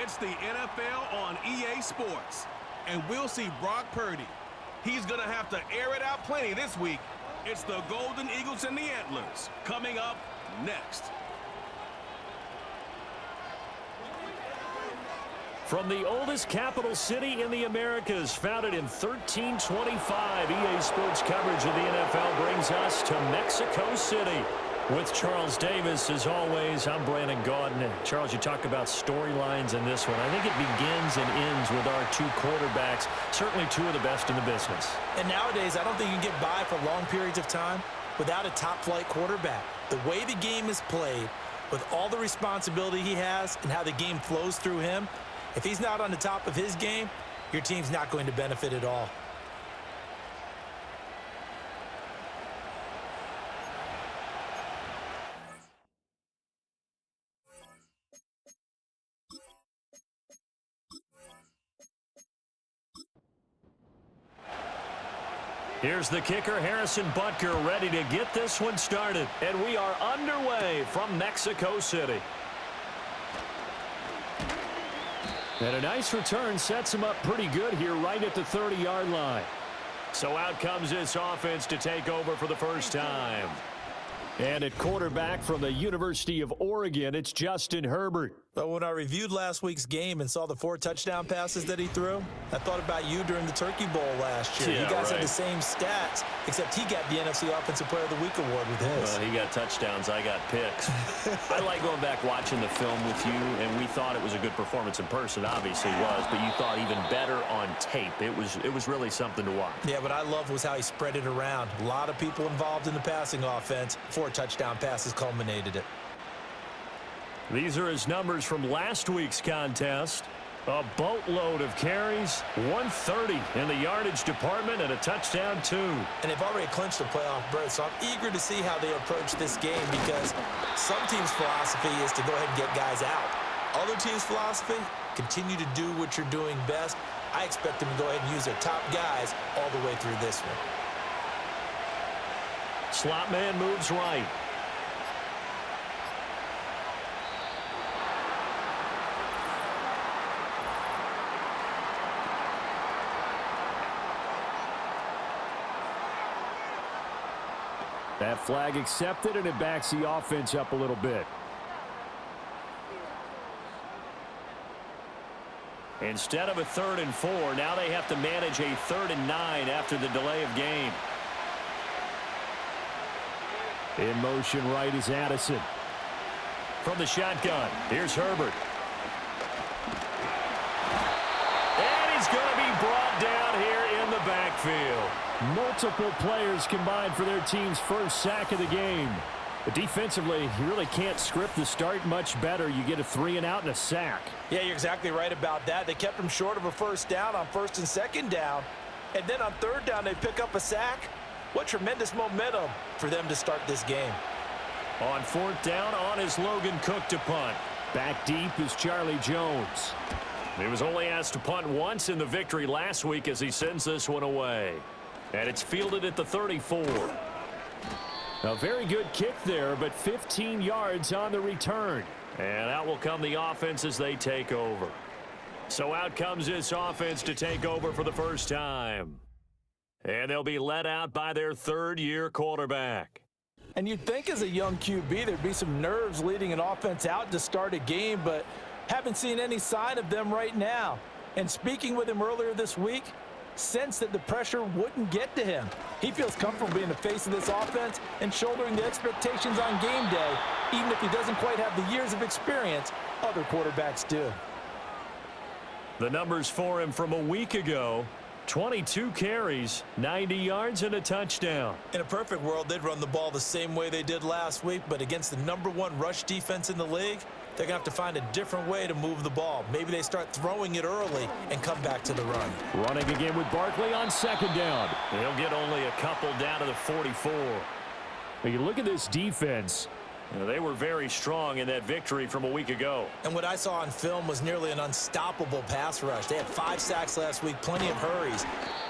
It's the NFL on EA Sports, and we'll see Brock Purdy. He's going to have to air it out plenty this week. It's the Golden Eagles and the Antlers coming up next. From the oldest capital city in the Americas, founded in 1325, EA Sports coverage of the NFL brings us to Mexico City. With Charles Davis, as always, I'm Brandon Gaudin. Charles, you talk about storylines in this one. I think it begins and ends with our two quarterbacks, certainly two of the best in the business. And nowadays, I don't think you can get by for long periods of time without a top-flight quarterback. The way the game is played, with all the responsibility he has and how the game flows through him, if he's not on the top of his game, your team's not going to benefit at all. Here's the kicker, Harrison Butker, ready to get this one started. And we are underway from Mexico City. And a nice return sets him up pretty good here right at the 30-yard line. So out comes this offense to take over for the first time. And at quarterback from the University of Oregon, it's Justin Herbert. But when I reviewed last week's game and saw the 4 touchdown passes that he threw, I thought about you during the Turkey Bowl last year. Yeah, you guys right. had the same stats, except he got the NFC Offensive Player of the Week award with his. Well, he got touchdowns, I got picks. I like going back watching the film with you, and we thought it was a good performance in person. Obviously was, but you thought even better on tape. It was really something to watch. Yeah, what I loved was how he spread it around. A lot of people involved in the passing offense. 4 touchdown passes culminated it. These are his numbers from last week's contest. A boatload of carries, 130 in the yardage department, and a touchdown, 2. And they've already clinched the playoff berth, so I'm eager to see how they approach this game because some teams' philosophy is to go ahead and get guys out. Other teams' philosophy, continue to do what you're doing best. I expect them to go ahead and use their top guys all the way through this one. Slot man moves right. That flag accepted, and it backs the offense up a little bit. Instead of a 3rd and 4, now they have to manage a 3rd and 9 after the delay of game. In motion right is Addison. From the shotgun, here's Herbert. And he's going to be brought down here in the backfield. Multiple players combined for their team's first sack of the game. But defensively, you really can't script the start much better. You get a 3 and out and a sack. Yeah, you're exactly right about that. They kept him short of a first down on 1st and 2nd down. And then on 3rd down, they pick up a sack. What tremendous momentum for them to start this game. On 4th down, on is Logan Cook to punt. Back deep is Charlie Jones. He was only asked to punt once in the victory last week as he sends this one away. And it's fielded at the 34. A very good kick there, but 15 yards on the return. And out will come the offense as they take over. So out comes this offense to take over for the first time. And they'll be led out by their 3rd-year quarterback. And you'd think as a young QB there'd be some nerves leading an offense out to start a game, but haven't seen any sign of them right now. And speaking with him earlier this week, sense that the pressure wouldn't get to him. He feels comfortable being the face of this offense and shouldering the expectations on game day, even if he doesn't quite have the years of experience other quarterbacks do. The numbers for him from a week ago: 22 carries, 90 yards, and a touchdown. In a perfect world, they'd run the ball the same way they did last week, but against the #1 rush defense in the league, they're going to have to find a different way to move the ball. Maybe they start throwing it early and come back to the run. Running again with Barkley on 2nd down. He'll get only a couple down to the 44. Now you look at this defense. They were very strong in that victory from a week ago. And what I saw on film was nearly an unstoppable pass rush. They had 5 sacks last week, plenty of hurries.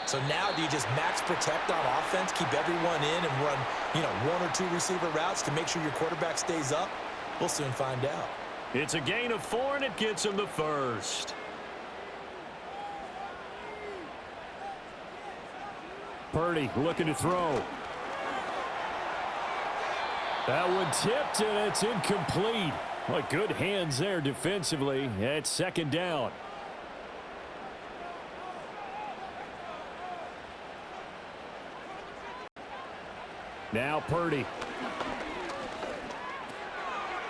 So now do you just max protect on offense, keep everyone in and run, 1 or 2 receiver routes to make sure your quarterback stays up? We'll soon find out. It's a gain of 4, and it gets him the first. Purdy looking to throw. That one tipped, and it's incomplete. Well, good hands there defensively. It's second down. Now Purdy.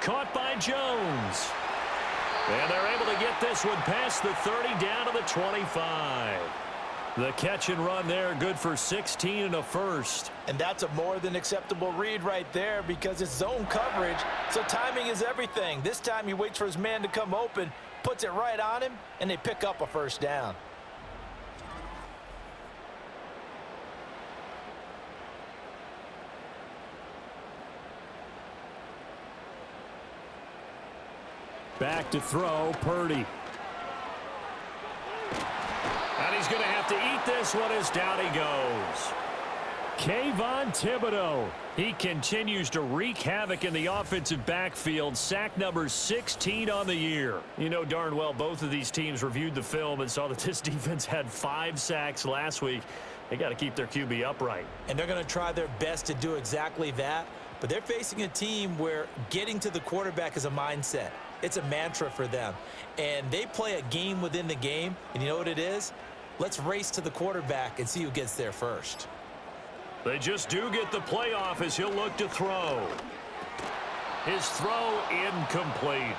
Caught by Jones. And they're able to get this one past the 30 down to the 25. The catch and run there, good for 16 and a first. And that's a more than acceptable read right there because it's zone coverage, so timing is everything. This time he waits for his man to come open, puts it right on him, and they pick up a first down. Back to throw, Purdy. And he's going to have to eat this one as down he goes. Kayvon Thibodeau. He continues to wreak havoc in the offensive backfield. Sack number 16 on the year. You know darn well both of these teams reviewed the film and saw that this defense had 5 sacks last week. They got to keep their QB upright. And they're going to try their best to do exactly that. But they're facing a team where getting to the quarterback is a mindset. It's a mantra for them. And they play a game within the game. And you know what it is? Let's race to the quarterback and see who gets there first. They just do get the playoff as he'll look to throw. His throw incomplete.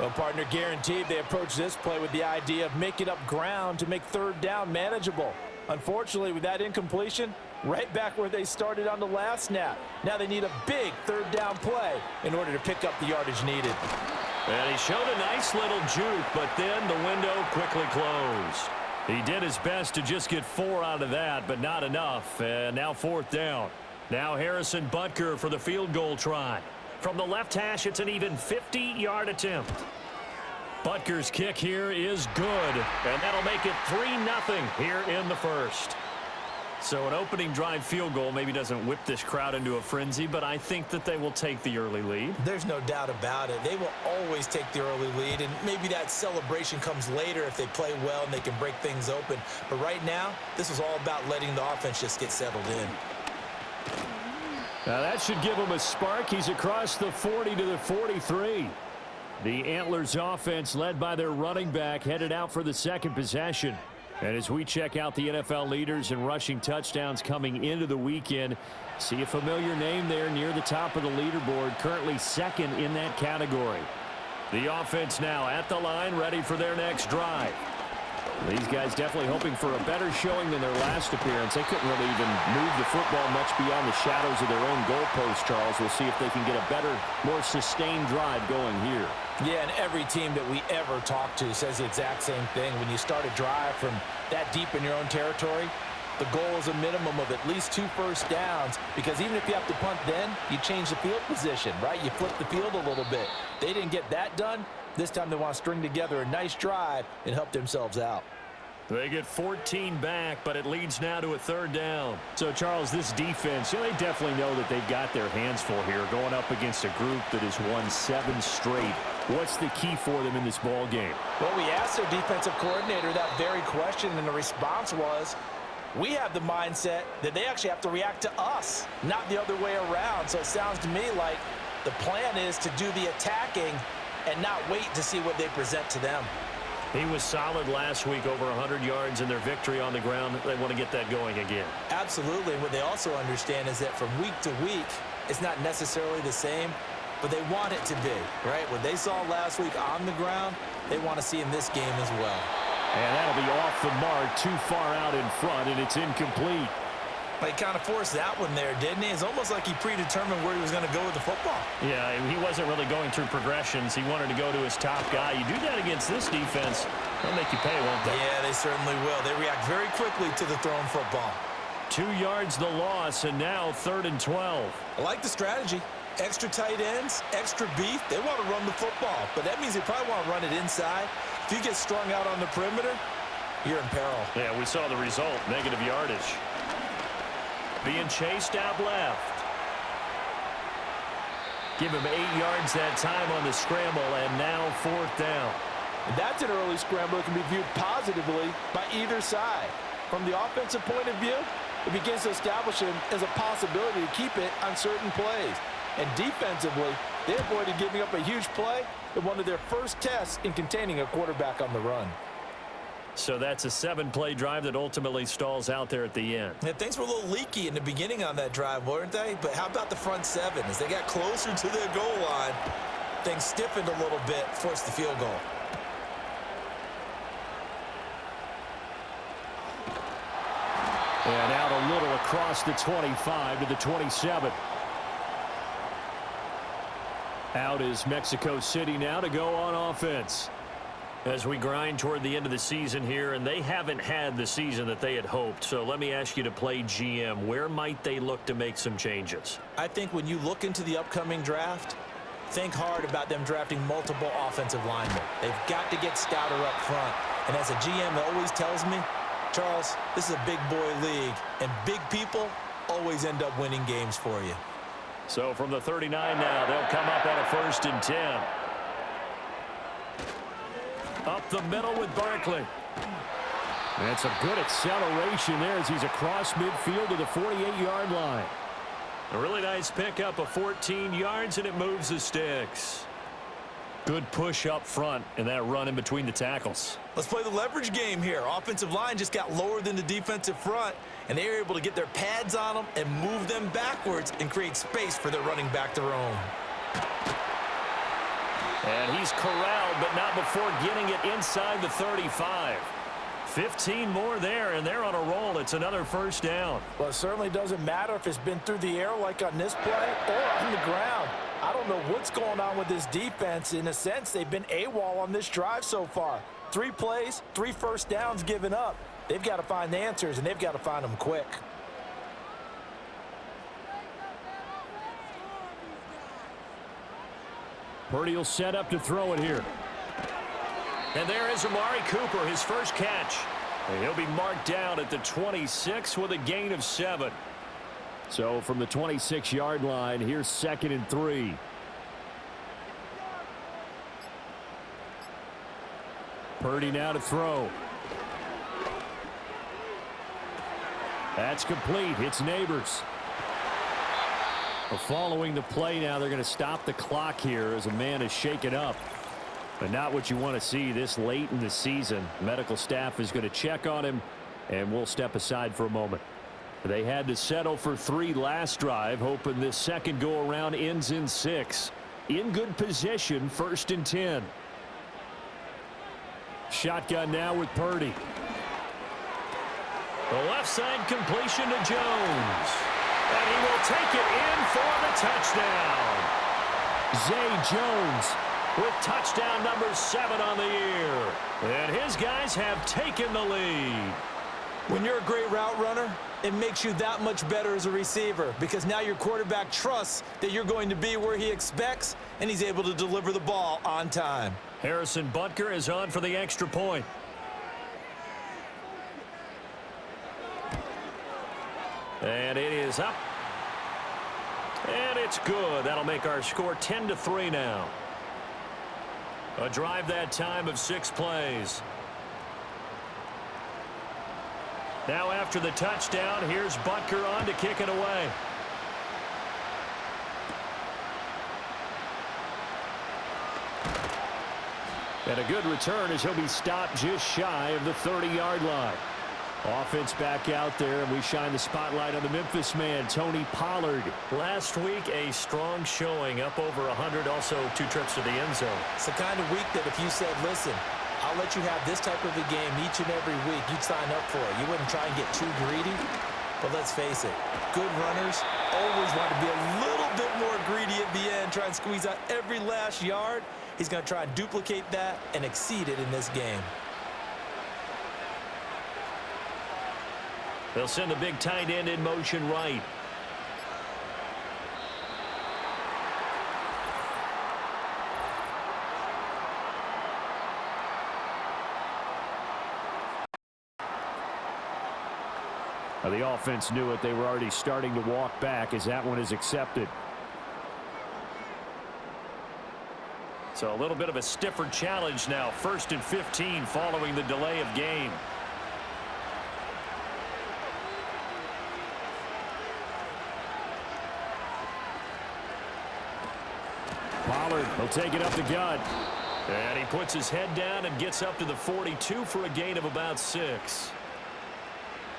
Well, partner, guaranteed they approach this play with the idea of making up ground to make third down manageable. Unfortunately, with that incompletion, right back where they started on the last snap. Now they need a big third down play in order to pick up the yardage needed. And he showed a nice little juke, but then the window quickly closed. He did his best to just get 4 out of that, but not enough. And now fourth down. Now Harrison Butker for the field goal try. From the left hash, it's an even 50-yard attempt. Butker's kick here is good, and that'll make it 3-0 here in the first. So an opening drive field goal maybe doesn't whip this crowd into a frenzy, but I think that they will take the early lead. There's no doubt about it. They will always take the early lead, and maybe that celebration comes later if they play well and they can break things open. But right now, this is all about letting the offense just get settled in. Now that should give him a spark. He's across the 40 to the 43. The Antlers offense led by their running back headed out for the second possession. And as we check out the NFL leaders in rushing touchdowns coming into the weekend, see a familiar name there near the top of the leaderboard, currently second in that category. The offense now at the line, ready for their next drive. These guys definitely hoping for a better showing than their last appearance. They couldn't really even move the football much beyond the shadows of their own goalpost, Charles. We'll see if they can get a better, more sustained drive going here. Yeah, and every team that we ever talk to says the exact same thing. When you start a drive from that deep in your own territory, the goal is a minimum of at least 2 first downs, because even if you have to punt then, you change the field position, right? You flip the field a little bit. They didn't get that done. This time they want to string together a nice drive and help themselves out. They get 14 back, but it leads now to a third down. So, Charles, this defense, they definitely know that they've got their hands full here, going up against a group that has won 7 straight. What's the key for them in this ball game? Well, we asked their defensive coordinator that very question, and the response was, we have the mindset that they actually have to react to us, not the other way around. So it sounds to me like the plan is to do the attacking and not wait to see what they present to them. He was solid last week, over 100 yards in their victory on the ground. They want to get that going again. Absolutely. What they also understand is that from week to week, it's not necessarily the same, but they want it to be, right? What they saw last week on the ground, they want to see in this game as well. And that'll be off the mark, too far out in front, and it's incomplete. He kind of forced that one there, didn't he? It's almost like he predetermined where he was going to go with the football. Yeah, he wasn't really going through progressions. He wanted to go to his top guy. You do that against this defense, they'll make you pay, won't they? Yeah, they certainly will. They react very quickly to the thrown football. 2 yards the loss, and now 3rd and 12. I like the strategy. Extra tight ends, extra beef. They want to run the football, but that means they probably want to run it inside. If you get strung out on the perimeter, you're in peril. Yeah, we saw the result, negative yardage. Being chased out left. Give him 8 yards that time on the scramble, and now 4th down. And that's an early scramble that can be viewed positively by either side. From the offensive point of view, it begins to establish him as a possibility to keep it on certain plays. And defensively, they avoided giving up a huge play in one of their first tests in containing a quarterback on the run. So that's a 7-play drive that ultimately stalls out there at the end. Yeah, things were a little leaky in the beginning on that drive, weren't they? But how about the front 7? As they got closer to their goal line, things stiffened a little bit, forced the field goal. And out a little across the 25 to the 27. Out is Mexico City now to go on offense. As we grind toward the end of the season here, and they haven't had the season that they had hoped. So let me ask you to play GM. Where might they look to make some changes? I think when you look into the upcoming draft, think hard about them drafting multiple offensive linemen. They've got to get stouter up front. And as a GM always tells me, Charles, this is a big boy league, and big people always end up winning games for you. So from the 39 now, they'll come up on a 1st and 10. Up the middle with Barkley. That's a good acceleration there as he's across midfield to the 48-yard line. A really nice pickup of 14 yards, and it moves the sticks. Good push up front and that run in between the tackles. Let's play the leverage game here. Offensive line just got lower than the defensive front, and they were able to get their pads on them and move them backwards and create space for their running back to roam. And he's corralled, but not before getting it inside the 35. 15 more there, and they're on a roll. It's another 1st down. Well, it certainly doesn't matter if it's been through the air like on this play or on the ground. I don't know what's going on with this defense. In a sense, they've been AWOL on this drive so far. 3 plays, 3 first downs given up. They've got to find the answers, and they've got to find them quick. Purdy will set up to throw it here. And there is Amari Cooper, his first catch. And he'll be marked down at the 26 with a gain of 7. So from the 26-yard line, here's 2nd and 3. Purdy now to throw. That's complete. It's Neighbors. Well, following the play now, they're going to stop the clock here as a man is shaken up. But not what you want to see this late in the season. Medical staff is going to check on him, and we'll step aside for a moment. They had to settle for 3 last drive, hoping this second go-around ends in 6. In good position, 1st and 10. Shotgun now with Purdy. The left side completion to Jones. And he will take it in for the touchdown. Zay Jones with touchdown number 7 on the year. And his guys have taken the lead. When you're a great route runner, it makes you that much better as a receiver because now your quarterback trusts that you're going to be where he expects, and he's able to deliver the ball on time. Harrison Butker is on for the extra point. And it is up. And it's good. That'll make our score 10-3 now. A drive that time of 6 plays. Now after the touchdown, here's Butker on to kick it away. And a good return as he'll be stopped just shy of the 30-yard line. Offense back out there, and we shine the spotlight on the Memphis man, Tony Pollard. Last week, a strong showing, up over 100, also 2 trips to the end zone. It's the kind of week that if you said, listen, I'll let you have this type of a game each and every week, you'd sign up for it. You wouldn't try and get too greedy. But let's face it, good runners always want to be a little bit more greedy at the end, try and squeeze out every last yard. He's going to try and duplicate that and exceed it in this game. They'll send the big tight end in motion right. Now the offense knew it. They were already starting to walk back as that one is accepted. So a little bit of a stiffer challenge now. 1st and 15 following the delay of game. Pollard will take it up the gut. And he puts his head down and gets up to the 42 for a gain of about 6.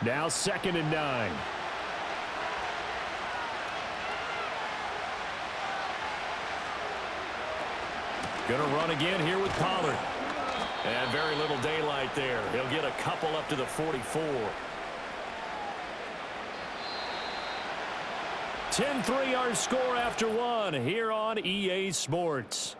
Now 2nd and 9. Gonna run again here with Pollard. And very little daylight there. He'll get a couple up to the 44. 10-3 our score after 1 here on EA Sports.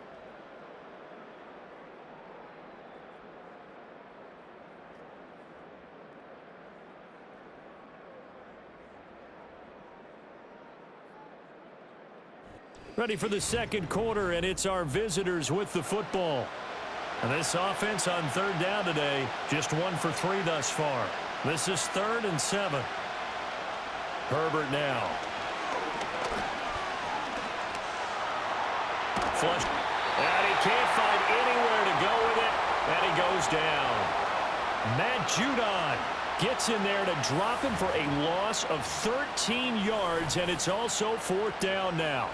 Ready for the 2nd quarter, and it's our visitors with the football. And this offense on 3rd down today, just 1 for 3 thus far. This is 3rd and 7. Herbert now. Flush. And he can't find anywhere to go with it, and he goes down. Matt Judon gets in there to drop him for a loss of 13 yards, and it's also 4th down now.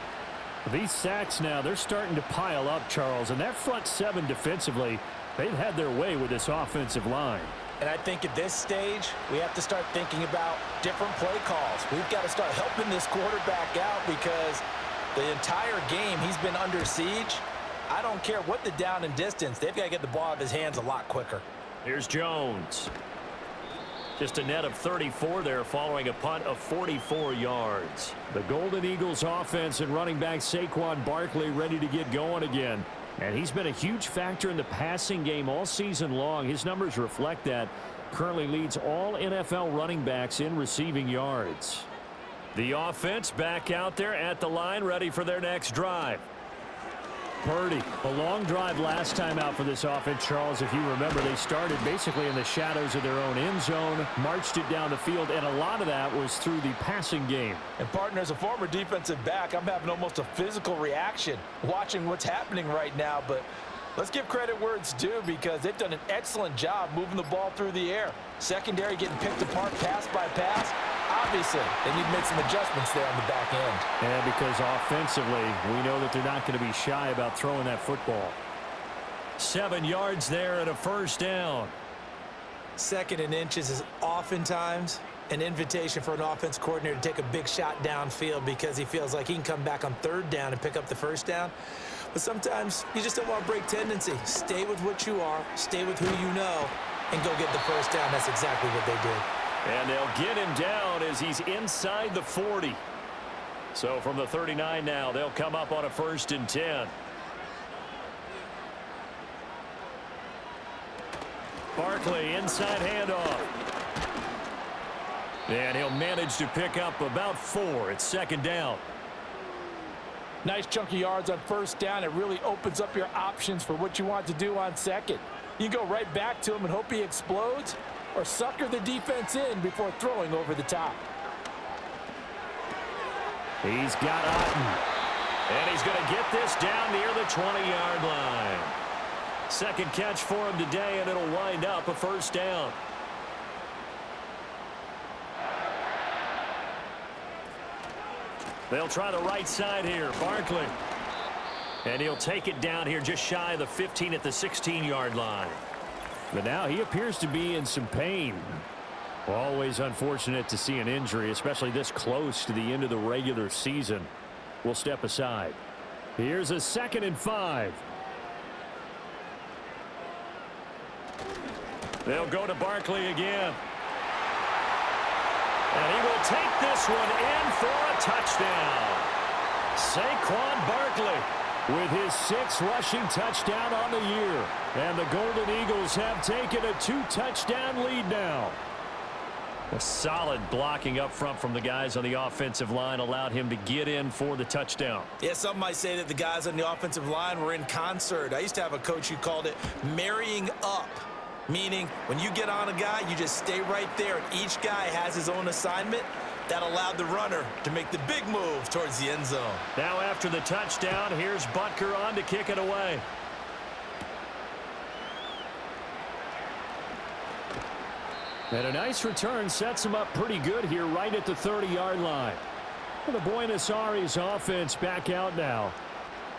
These sacks now, they're starting to pile up, Charles, and that front 7 defensively, they've had their way with this offensive line. And I think at this stage, we have to start thinking about different play calls. We've got to start helping this quarterback out because the entire game he's been under siege. I don't care what the down and distance. They've got to get the ball out of his hands a lot quicker. Here's Jones. Just a net of 34 there following a punt of 44 yards. The Golden Eagles offense and running back Saquon Barkley ready to get going again. And he's been a huge factor in the passing game all season long. His numbers reflect that. Currently leads all NFL running backs in receiving yards. The offense back out there at the line ready for their next drive. Purdy, a long drive last time out for this offense, Charles. If you remember, they started basically in the shadows of their own end zone, marched it down the field, and a lot of that was through the passing game. And partner, as a former defensive back, I'm having almost a physical reaction watching what's happening right now. But let's give credit where it's due because they've done an excellent job moving the ball through the air. Secondary getting picked apart pass by pass. Obviously, they need to make some adjustments there on the back end. And because offensively, we know that they're not going to be shy about throwing that football. 7 yards there and a 1st down. 2nd and inches is oftentimes an invitation for an offense coordinator to take a big shot downfield because he feels like he can come back on 3rd down and pick up the 1st down. But sometimes you just don't want to break tendency. Stay with what you are, stay with who you know, and go get the 1st down. That's exactly what they did. And they'll get him down as he's inside the 40. So from the 39 now, they'll come up on a 1st and 10. Barkley, inside handoff. And he'll manage to pick up about 4. It's 2nd down. Nice chunk of yards on 1st down. It really opens up your options for what you want to do on 2nd. You can go right back to him and hope he explodes, or sucker the defense in before throwing over the top. He's got Otten. And he's going to get this down near the 20-yard line. 2nd catch for him today, and it'll wind up a 1st down. They'll try the right side here. Barkley. And he'll take it down here just shy of the 15 at the 16-yard line. But now he appears to be in some pain. Always unfortunate to see an injury, especially this close to the end of the regular season. We'll step aside. Here's a 2nd and 5. They'll go to Barkley again. And he will take this one in for a touchdown. Saquon Barkley with his 6th rushing touchdown on the year. And the Golden Eagles have taken a 2-touchdown lead now. A solid blocking up front from the guys on the offensive line allowed him to get in for the touchdown. Yeah, some might say that the guys on the offensive line were in concert. I used to have a coach who called it marrying up, meaning when you get on a guy, you just stay right there, and each guy has his own assignment. That allowed the runner to make the big move towards the end zone. Now after the touchdown, here's Butker on to kick it away. And a nice return sets him up pretty good here right at the 30-yard line. And the Buenos Aires offense back out now.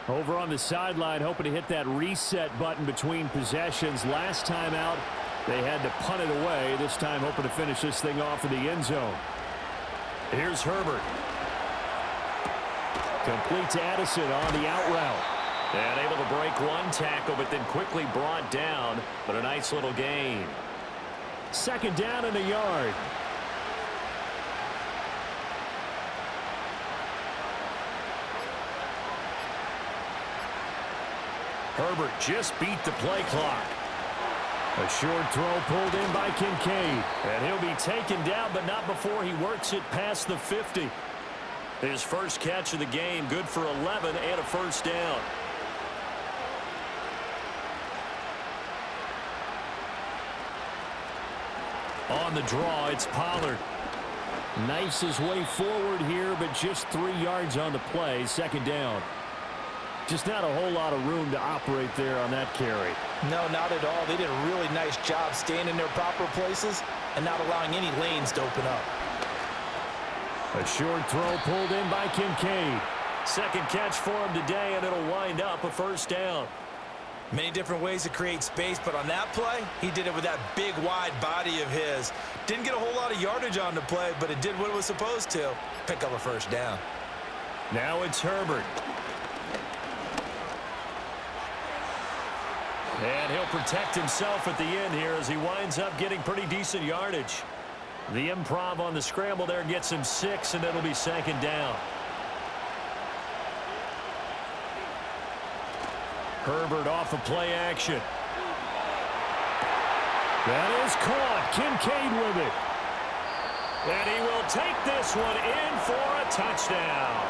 Over on the sideline, hoping to hit that reset button between possessions. Last time out, they had to punt it away. This time hoping to finish this thing off in the end zone. Here's Herbert. Complete to Addison on the out route. And able to break one tackle, but then quickly brought down. But a nice little gain. Second down and a yard. Herbert just beat the play clock. A short throw pulled in by Kincaid. And he'll be taken down, but not before he works it past the 50. His first catch of the game, good for 11 and a first down. On the draw, it's Pollard. Knifes his way forward here, but just 3 yards on the play. Second down. Just not a whole lot of room to operate there on that carry. No, not at all. They did a really nice job staying in their proper places and not allowing any lanes to open up. A short throw pulled in by Kincaid. Second catch for him today, and it'll wind up a first down. Many different ways to create space, but on that play, he did it with that big, wide body of his. Didn't get a whole lot of yardage on the play, but it did what it was supposed to. Pick up a first down. Now it's Herbert. And he'll protect himself at the end here as he winds up getting pretty decent yardage. The improv on the scramble there gets him 6, and it'll be second down. Herbert off of play action. That is caught. Kincaid with it. And he will take this one in for a touchdown.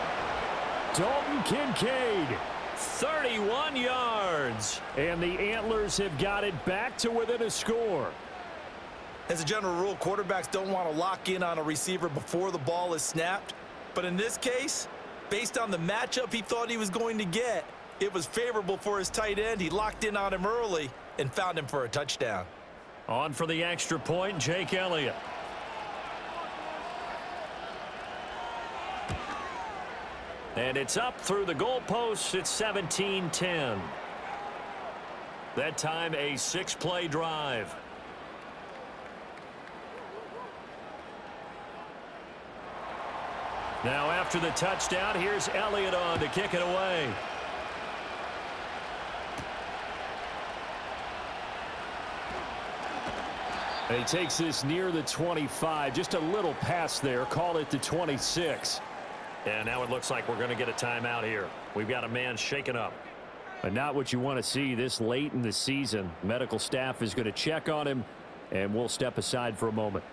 Dalton Kincaid, 31 yards. And the Antlers have got it back to within a score. As a general rule, quarterbacks don't want to lock in on a receiver before the ball is snapped. But in this case, based on the matchup he thought he was going to get, it was favorable for his tight end. He locked in on him early and found him for a touchdown. On for the extra point, Jake Elliott. And it's up through the goalposts. It's 17-10. That time a 6-play drive. Now after the touchdown, here's Elliott on to kick it away. He takes this near the 25. Just a little pass there. Call it the 26. And now it looks like we're going to get a timeout here. We've got a man shaken up. But not what you want to see this late in the season. Medical staff is going to check on him, and we'll step aside for a moment.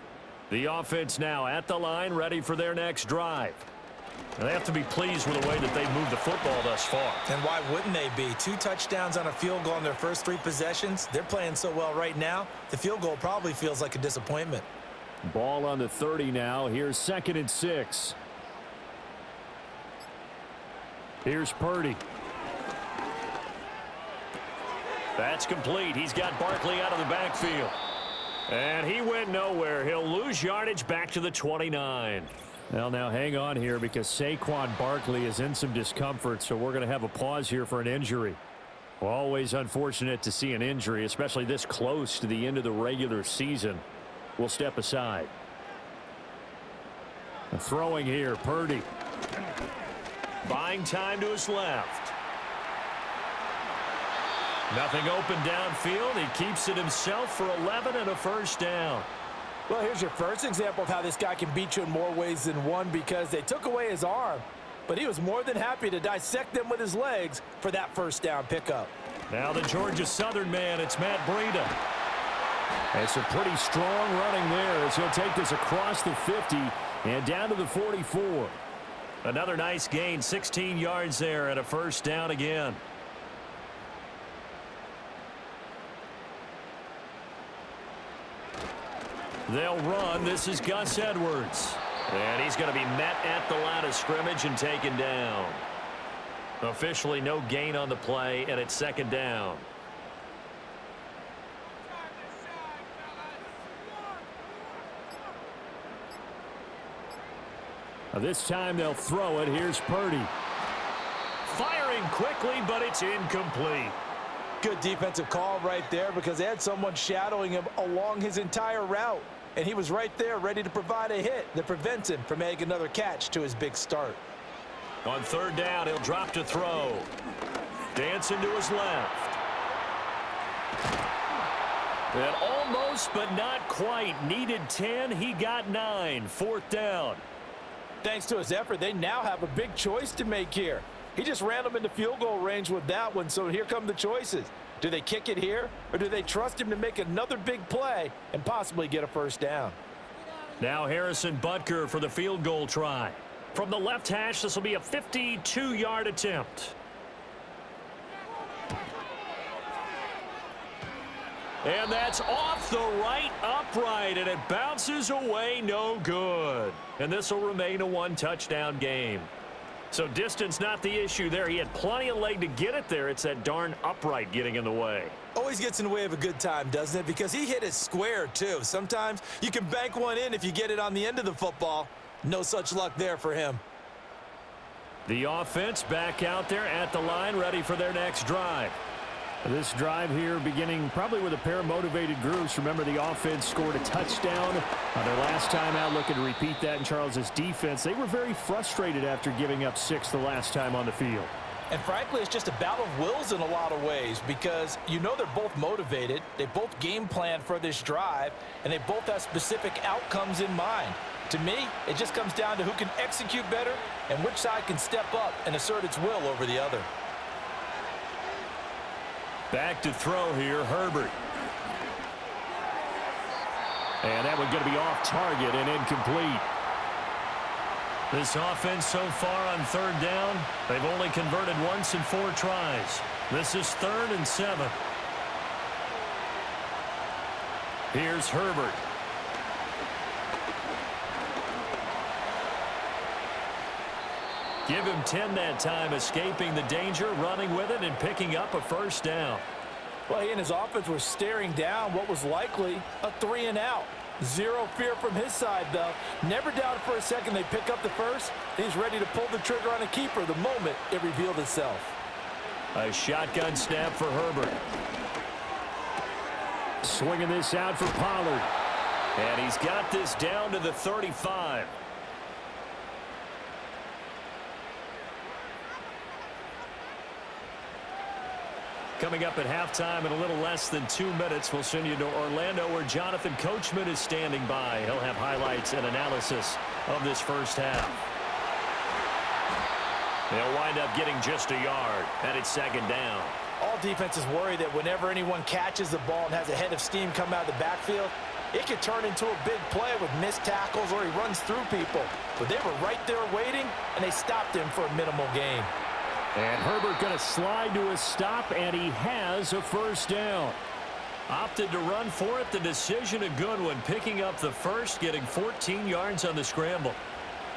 The offense now at the line, ready for their next drive. And they have to be pleased with the way that they've moved the football thus far. And why wouldn't they be? 2 touchdowns on a field goal in their first 3 possessions. They're playing so well right now, the field goal probably feels like a disappointment. Ball on the 30 now. Here's 2nd and 6. Here's Purdy. That's complete. He's got Barkley out of the backfield. And he went nowhere. He'll lose yardage back to the 29. Well, now hang on here because Saquon Barkley is in some discomfort, so we're going to have a pause here for an injury. Well, always unfortunate to see an injury, especially this close to the end of the regular season. We'll step aside. Throwing here, Purdy. Buying time to his left. Nothing open downfield. He keeps it himself for 11 and a first down. Well, here's your first example of how this guy can beat you in more ways than one because they took away his arm, but he was more than happy to dissect them with his legs for that first down pickup. Now the Georgia Southern man, it's Matt Breida. It's a pretty strong running there as he'll take this across the 50 and down to the 44. Another nice gain, 16 yards there and a first down again. They'll run. This is Gus Edwards. And he's going to be met at the line of scrimmage and taken down. Officially no gain on the play, and it's second down. This time they'll throw it. Here's Purdy. Firing quickly, but it's incomplete. Good defensive call right there because they had someone shadowing him along his entire route. And he was right there ready to provide a hit that prevents him from making another catch to his big start. On third down, he'll drop to throw. Dancing to his left. And almost, but not quite. Needed 10. He got 9. Fourth down. Thanks to his effort, they now have a big choice to make here. He just ran them into field goal range with that one, so here come the choices. Do they kick it here, or do they trust him to make another big play and possibly get a first down? Now Harrison Butker for the field goal try. From the left hash, this will be a 52-yard attempt. And that's off the right upright, and it bounces away, no good. And this will remain a one-touchdown game. So distance not the issue there. He had plenty of leg to get it there. It's that darn upright getting in the way. Always gets in the way of a good time, doesn't it? Because he hit it square, too. Sometimes you can bank one in if you get it on the end of the football. No such luck there for him. The offense back out there at the line, ready for their next drive. This drive here beginning probably with a pair of motivated groups. Remember, the offense scored a touchdown on their last time out. Looking to repeat that in Charles's defense. They were very frustrated after giving up 6 the last time on the field. And frankly, it's just a battle of wills in a lot of ways because you know they're both motivated. They both game plan for this drive, and they both have specific outcomes in mind. To me, it just comes down to who can execute better and which side can step up and assert its will over the other. Back to throw here, Herbert. And that one going to be off target and incomplete. This offense so far on third down, they've only converted once in 4 tries. This is 3rd and 7. Here's Herbert. Give him 10 that time, escaping the danger, running with it, and picking up a first down. Well, he and his offense were staring down what was likely a 3-and-out. Zero fear from his side, though. Never doubted for a second they pick up the first. He's ready to pull the trigger on a keeper the moment it revealed itself. A shotgun snap for Herbert. Swinging this out for Pollard. And he's got this down to the 35. Coming up at halftime in a little less than 2 minutes, we'll send you to Orlando where Jonathan Coachman is standing by. He'll have highlights and analysis of this first half. They'll wind up getting just a yard, and it's second down. All defenses worry that whenever anyone catches the ball and has a head of steam come out of the backfield, it could turn into a big play with missed tackles or he runs through people. But they were right there waiting, and they stopped him for a minimal gain. And Herbert going to slide to a stop, and he has a first down. Opted to run for it. The decision a good one. Picking up the first, getting 14 yards on the scramble.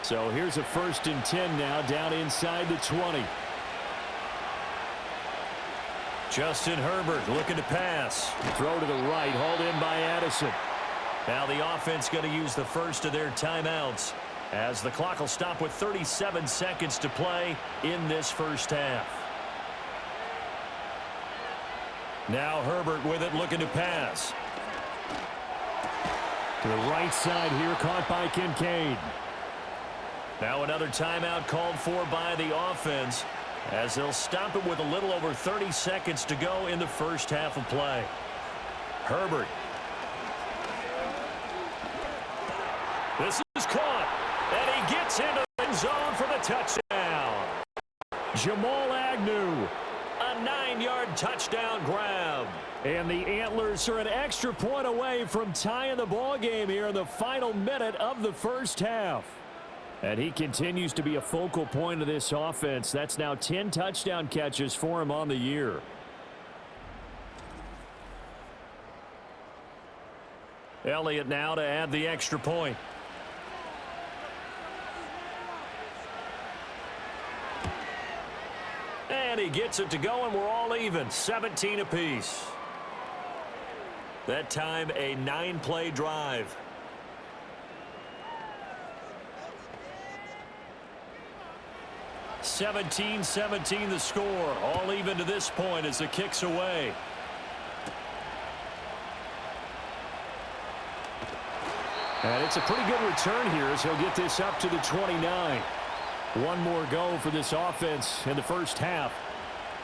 So here's a 1st and 10 now, down inside the 20. Justin Herbert looking to pass. Throw to the right, hauled in by Addison. Now the offense going to use the first of their timeouts, as the clock will stop with 37 seconds to play in this first half. Now Herbert with it, looking to pass. To the right side here, caught by Kincaid. Now another timeout called for by the offense, as they'll stop it with a little over 30 seconds to go in the first half of play. Herbert. This is caught, and he gets into the end zone for the touchdown. Jamal Agnew. A 9-yard touchdown grab. And the Antlers are an extra point away from tying the ball game here in the final minute of the first half. And he continues to be a focal point of this offense. That's now 10 touchdown catches for him on the year. Elliott now to add the extra point. Purdy gets it to go, and we're all even, 17 apiece. That time, a 9-play drive. (17-17) the score. All even to this point as the kick's away. And it's a pretty good return here as he'll get this up to the 29. One more go for this offense in the first half.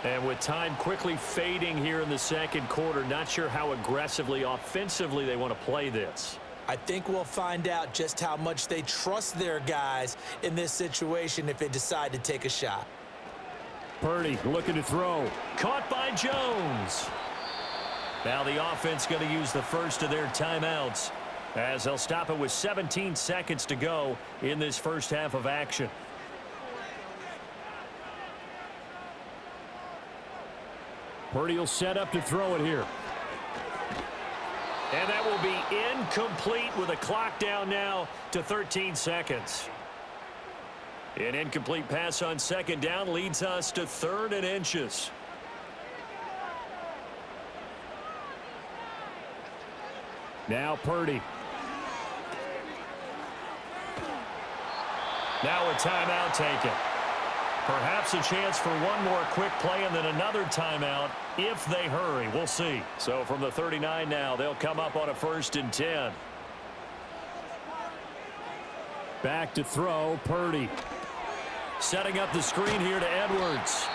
And with time quickly fading here in the second quarter, not sure how aggressively, offensively they want to play this. I think we'll find out just how much they trust their guys in this situation if they decide to take a shot. Purdy looking to throw. Caught by Jones. Now the offense going to use the first of their timeouts as they'll stop it with 17 seconds to go in this first half of action. Purdy will set up to throw it here. And that will be incomplete with a clock down now to 13 seconds. An incomplete pass on second down leads us to 3rd and inches. Now Purdy. Now a timeout taken. Perhaps a chance for one more quick play and then another timeout if they hurry. We'll see. So from the 39 now, they'll come up on a 1st and 10. Back to throw, Purdy. Setting up the screen here to Edwards.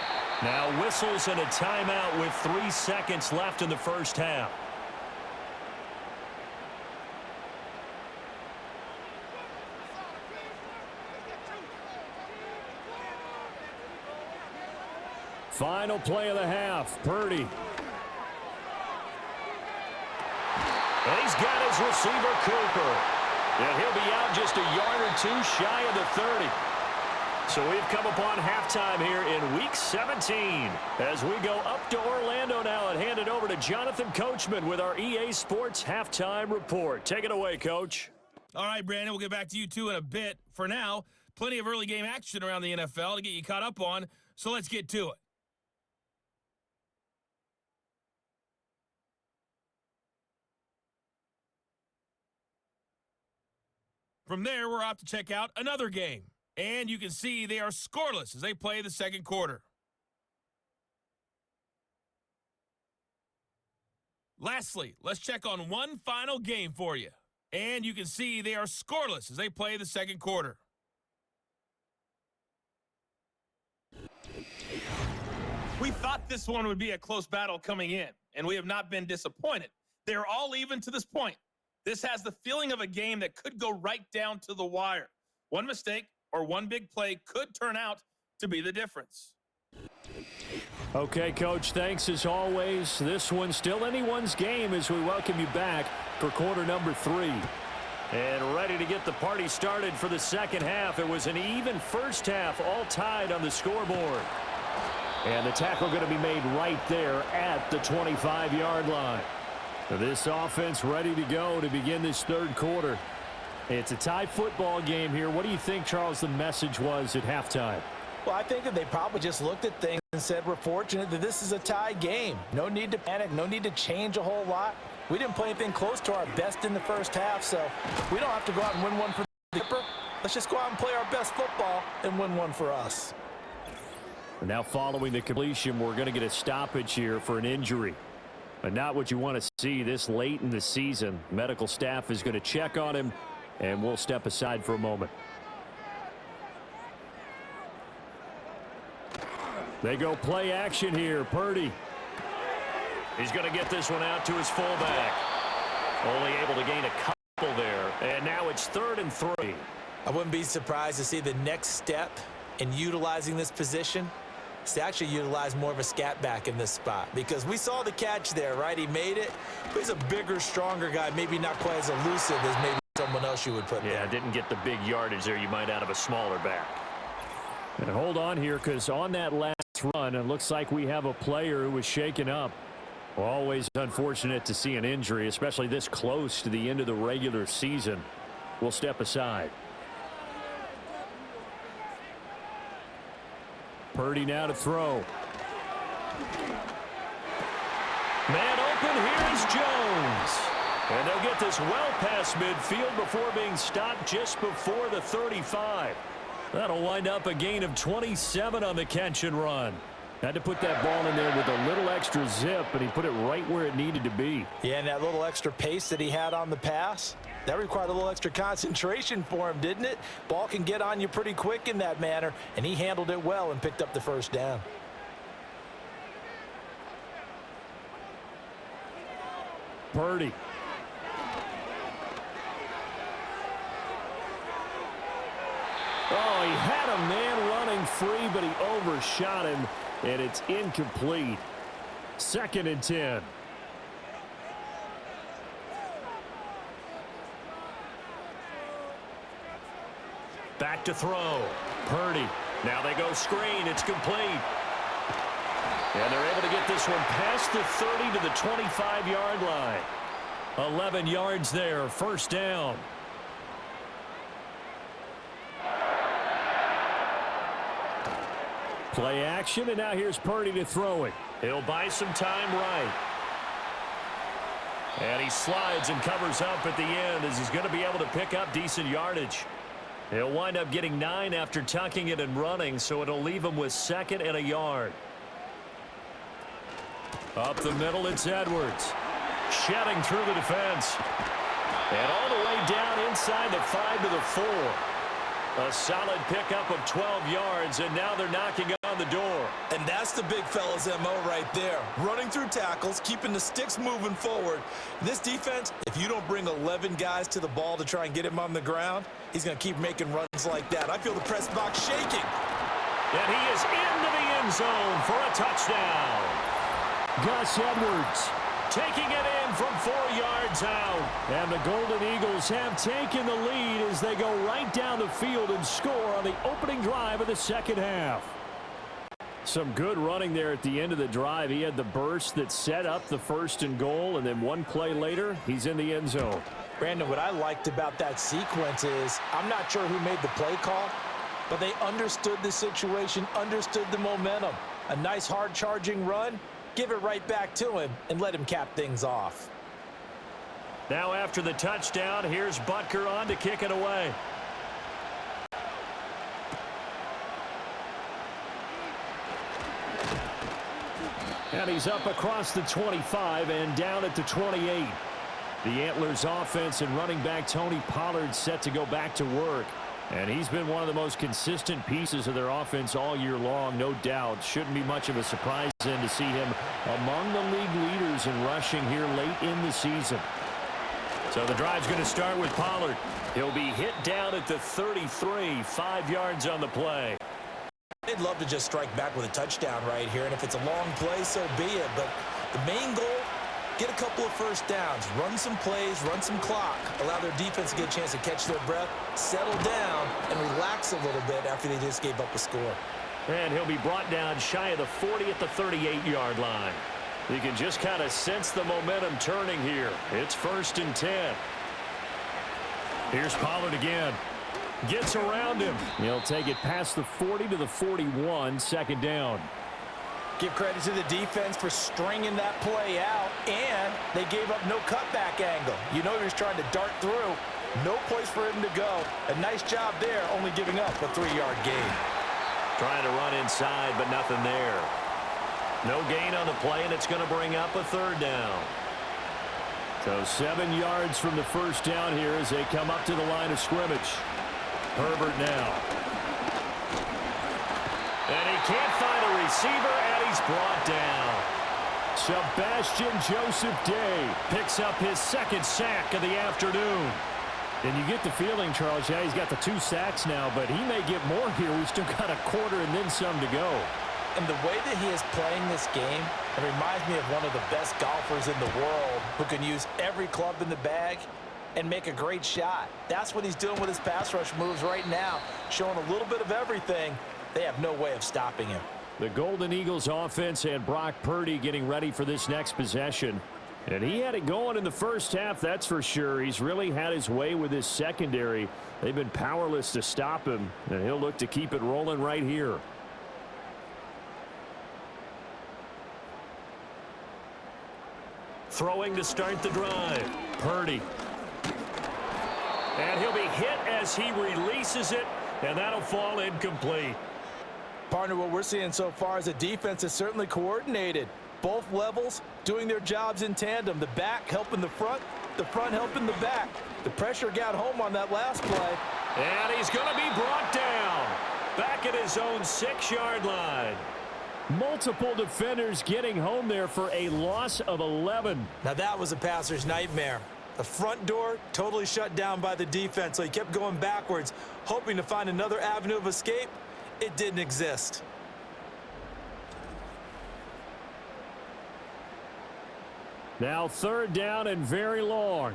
Now whistles and a timeout with 3 seconds left in the first half. Final play of the half, Purdy. And he's got his receiver, Cooper. And he'll be out just a yard or two shy of the 30. So we've come upon halftime here in Week 17. As we go up to Orlando now and hand it over to Jonathan Coachman with our EA Sports Halftime Report. Take it away, Coach. All right, Brandon, we'll get back to you two in a bit. For now, plenty of early game action around the NFL to get you caught up on, so let's get to it. From there, we're off to check out another game. And you can see they are scoreless as they play the second quarter. Lastly, let's check on one final game for you. And you can see they are scoreless as they play the second quarter. We thought this one would be a close battle coming in, and we have not been disappointed. They're all even to this point. This has the feeling of a game that could go right down to the wire. One mistake or one big play could turn out to be the difference. Okay, Coach, thanks as always. This one's still anyone's game as we welcome you back for quarter number 3. And ready to get the party started for the second half. It was an even first half, all tied on the scoreboard. And the tackle going to be made right there at the 25-yard line. This offense ready to go to begin this third quarter. It's a tie football game here. What do you think, Charles, the message was at halftime? Well, I think that they probably just looked at things and said, we're fortunate that this is a tie game. No need to panic, no need to change a whole lot. We didn't play anything close to our best in the first half, so we don't have to go out and win one for the Clipper. Let's just go out and play our best football and win one for us. And now following the completion, we're going to get a stoppage here for an injury. But not what you want to see this late in the season. Medical staff is going to check on him, and we'll step aside for a moment. They go play action here. Purdy. He's going to get this one out to his fullback. Only able to gain a couple there. And now it's 3rd and 3. I wouldn't be surprised to see the next step in utilizing this position is to actually utilize more of a scat back in this spot, because we saw the catch there, right? He made it, but he's a bigger, stronger guy, maybe not quite as elusive as maybe someone else you would put there. Yeah, didn't get the big yardage there you might out of a smaller back. And hold on here, because on that last run, it looks like we have a player who was shaken up. Always unfortunate to see an injury, especially this close to the end of the regular season. We'll step aside. Purdy now to throw. open. Here's Jones. And they'll get this well past midfield before being stopped just before the 35. That'll wind up a gain of 27 on the catch and run. Had to put that ball in there with a little extra zip, and he put it right where it needed to be. Yeah, and that little extra pace that he had on the pass, that required a little extra concentration for him, didn't it? Ball can get on you pretty quick in that manner, and he handled it well and picked up the first down. Purdy. Oh, he had a man running free, but he overshot him, and it's incomplete. 2nd and 10. Back to throw. Purdy. Now they go screen. It's complete. And they're able to get this one past the 30 to the 25-yard line. 11 yards there. First down. Play action, and now here's Purdy to throw it. He'll buy some time right. And he slides and covers up at the end as he's going to be able to pick up decent yardage. He'll wind up getting 9 after tucking it and running, so it'll leave him with 2nd and a yard. Up the middle, it's Edwards. Shedding through the defense. And all the way down inside the 5 to the 4. A solid pickup of 12 yards, and now they're knocking on the door. And that's the big fella's MO right there. Running through tackles, keeping the sticks moving forward. This defense, if you don't bring 11 guys to the ball to try and get him on the ground, he's going to keep making runs like that. I feel the press box shaking. And he is into the end zone for a touchdown. Gus Edwards taking it in from 4 yards out. And the Golden Eagles have taken the lead as they go right down the field and score on the opening drive of the second half. Some good running there at the end of the drive. He had the burst that set up the 1st and goal, and then one play later, he's in the end zone. Brandon, what I liked about that sequence is, I'm not sure who made the play call, but they understood the situation, understood the momentum. A nice hard charging run. Give it right back to him and let him cap things off. Now after the touchdown, here's Butker on to kick it away. And he's up across the 25 and down at the 28. The Antlers offense and running back Tony Pollard set to go back to work. And he's been one of the most consistent pieces of their offense all year long, no doubt. Shouldn't be much of a surprise then to see him among the league leaders in rushing here late in the season. So the drive's going to start with Pollard. He'll be hit down at the 33, 5 yards on the play. They'd love to just strike back with a touchdown right here, and if it's a long play, so be it. But the main goal, get a couple of first downs, run some plays, run some clock, allow their defense to get a chance to catch their breath, settle down, and relax a little bit after they just gave up a score. And he'll be brought down shy of the 40 at the 38-yard line. You can just kind of sense the momentum turning here. It's 1st and 10. Here's Pollard again. Gets around him. He'll take it past the 40 to the 41, 2nd down. Give credit to the defense for stringing that play out, and they gave up no cutback angle. You know he was trying to dart through. No place for him to go. A nice job there, only giving up a 3-yard gain. Trying to run inside, but nothing there. No gain on the play, and it's going to bring up a 3rd down. So 7 yards from the first down here as they come up to the line of scrimmage. Herbert now. And he can't find a receiver, and he's brought down. Sebastian Joseph Day picks up his 2nd sack of the afternoon. And you get the feeling, Charles, yeah, he's got the 2 sacks now, but he may get more here. We've still got a quarter and then some to go. And the way that he is playing this game, it reminds me of one of the best golfers in the world who can use every club in the bag and make a great shot. That's what he's doing with his pass rush moves right now, showing a little bit of everything. They have no way of stopping him. The Golden Eagles offense and Brock Purdy getting ready for this next possession. And he had it going in the first half, that's for sure. He's really had his way with his secondary. They've been powerless to stop him, and he'll look to keep it rolling right here. Throwing to start the drive. Purdy. And he'll be hit as he releases it, and that'll fall incomplete. Partner, what we're seeing so far is a defense is certainly coordinated. Both levels doing their jobs in tandem. The back helping the front helping the back. The pressure got home on that last play. And he's going to be brought down. Back at his own 6-yard line. Multiple defenders getting home there for a loss of 11. Now that was a passer's nightmare. The front door totally shut down by the defense, so he kept going backwards, hoping to find another avenue of escape. It didn't exist. Now 3rd down and very long.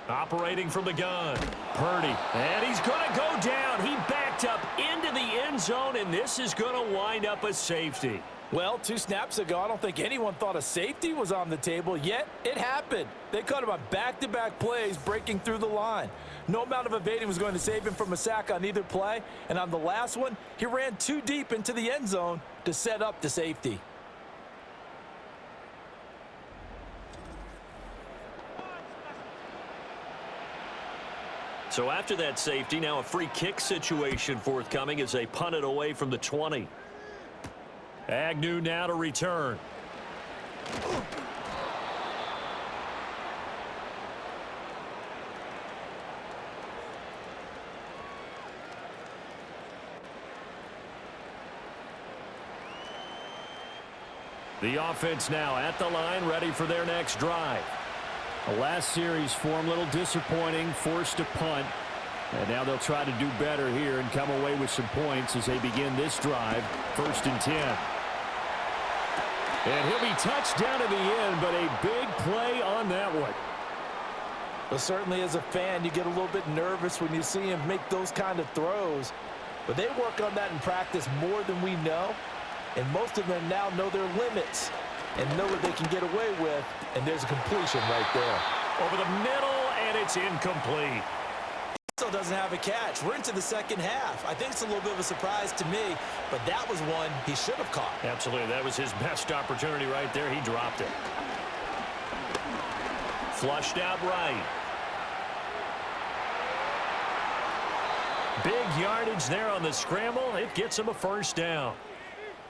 Operating from the gun. Purdy. And he's going to go down. He backed up into the end zone, and this is going to wind up a safety. Well, 2 snaps ago, I don't think anyone thought a safety was on the table, yet it happened. They caught him on back-to-back plays breaking through the line. No amount of evading was going to save him from a sack on either play, and on the last one, he ran too deep into the end zone to set up the safety. So after that safety, now a free kick situation forthcoming as they punt it away from the 20. Agnew now to return. The offense now at the line, ready for their next drive. The last series for him, a little disappointing, forced to punt. And now they'll try to do better here and come away with some points as they begin this drive. 1st and 10. And he'll be touched down at the end, but a big play on that one. Well, certainly as a fan, you get a little bit nervous when you see him make those kind of throws. But they work on that in practice more than we know. And most of them now know their limits and know what they can get away with. And there's a completion right there. Over the middle, and it's incomplete. Still doesn't have a catch. We're into the 2nd half. I think it's a little bit of a surprise to me, but that was one he should have caught. Absolutely. That was his best opportunity right there. He dropped it. Flushed out right. Big yardage there on the scramble. It gets him a 1st down.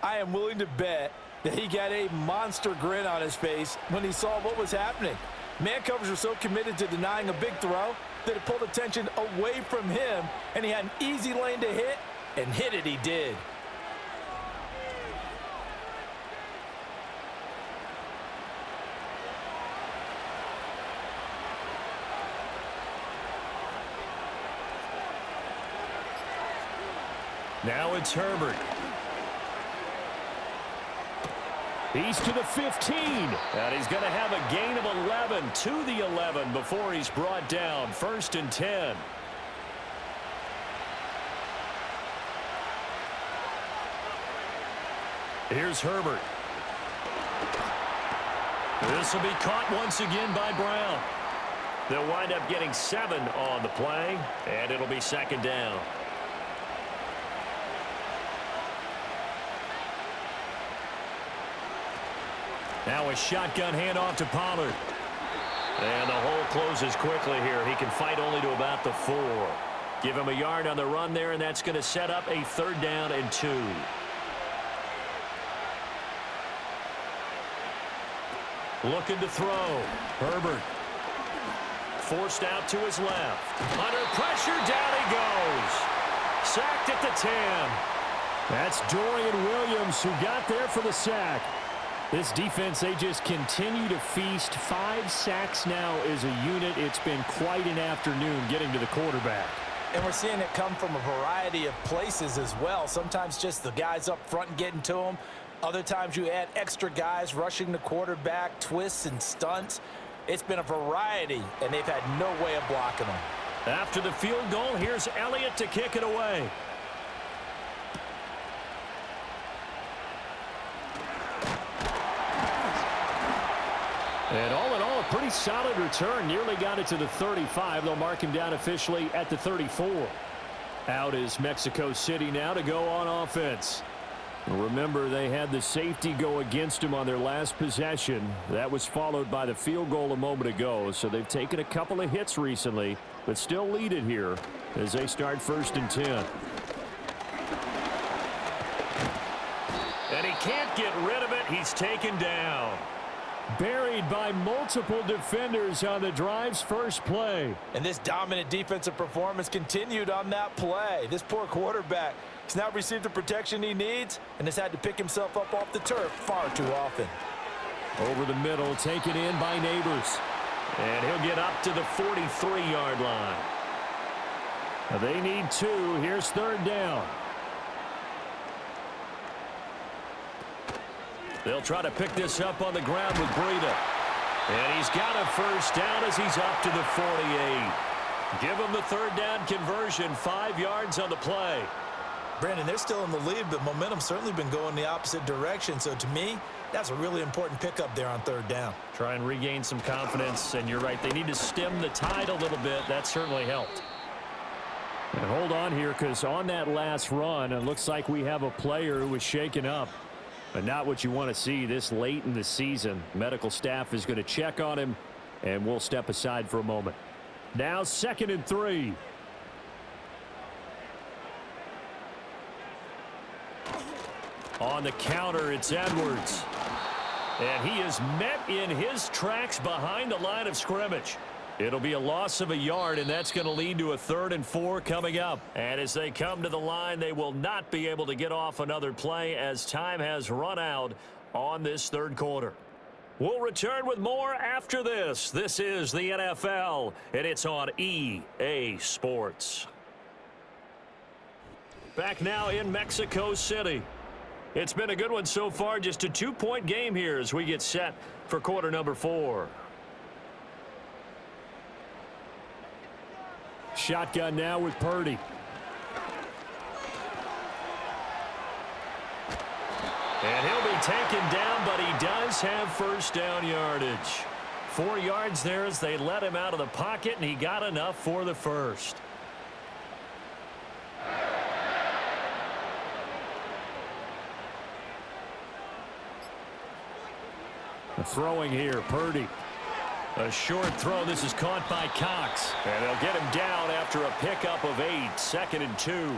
I am willing to bet that he got a monster grin on his face when he saw what was happening. Man coverage were so committed to denying a big throw that it pulled attention away from him, and he had an easy lane to hit, and hit it he did. Now it's Herbert. He's to the 15. And he's going to have a gain of 11 to the 11 before he's brought down. 1st and 10. Here's Herbert. This will be caught once again by Brown. They'll wind up getting 7 on the play, and it'll be 2nd down. Now a shotgun handoff to Pollard. And the hole closes quickly here. He can fight only to about the 4. Give him a yard on the run there, and that's going to set up a 3rd down and 2. Looking to throw. Herbert. Forced out to his left. Under pressure, down he goes. Sacked at the 10. That's Dorian Williams who got there for the sack. This defense, they just continue to feast. 5 sacks now as a unit. It's been quite an afternoon getting to the quarterback. And we're seeing it come from a variety of places as well. Sometimes just the guys up front getting to him. Other times you add extra guys rushing the quarterback, twists and stunts. It's been a variety, and they've had no way of blocking them. After the field goal, here's Elliott to kick it away. And all in all, a pretty solid return. Nearly got it to the 35. They'll mark him down officially at the 34. Out is Mexico City now to go on offense. Remember, they had the safety go against them on their last possession. That was followed by the field goal a moment ago, so they've taken a couple of hits recently, but still lead it here as they start 1st and 10. And he can't get rid of it. He's taken down. Buried by multiple defenders on the drive's first play. And this dominant defensive performance continued on that play. This poor quarterback has now received the protection he needs and has had to pick himself up off the turf far too often. Over the middle, taken in by Neighbors. And he'll get up to the 43-yard line. They need 2. Here's 3rd down. They'll try to pick this up on the ground with Breida. And he's got a 1st down as he's up to the 48. Give him the 3rd down conversion, 5 yards on the play. Brandon, they're still in the lead, but momentum's certainly been going the opposite direction. So to me, that's a really important pickup there on 3rd down. Try and regain some confidence, and you're right. They need to stem the tide a little bit. That certainly helped. And hold on here, because on that last run, it looks like we have a player who was shaken up. But not what you want to see this late in the season. Medical staff is going to check on him, and we'll step aside for a moment. Now 2nd and 3. On the counter, it's Edwards. And he is met in his tracks behind the line of scrimmage. It'll be a loss of a yard, and that's going to lead to a 3rd and 4 coming up. And as they come to the line, they will not be able to get off another play as time has run out on this 3rd quarter. We'll return with more after this. This is the NFL, and it's on EA Sports. Back now in Mexico City. It's been a good one so far. Just a 2-point game here as we get set for quarter number 4. Shotgun now with Purdy. And he'll be taken down, but he does have 1st down yardage. 4 yards there as they let him out of the pocket, and he got enough for the 1st. Throwing here, Purdy. A short throw. This is caught by Cox. And they'll get him down after a pickup of 8. 2nd and 2.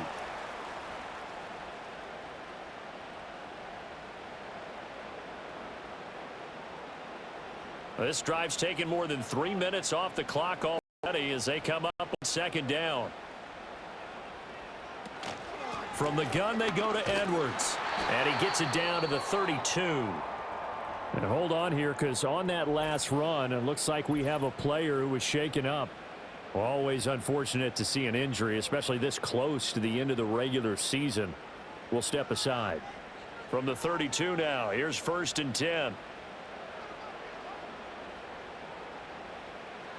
This drive's taken more than 3 minutes off the clock already as they come up on 2nd down. From the gun, they go to Edwards. And he gets it down to the 32. And hold on here, because on that last run, it looks like we have a player who was shaken up. Always unfortunate to see an injury, especially this close to the end of the regular season. We'll step aside. From the 32 now, here's 1st and 10.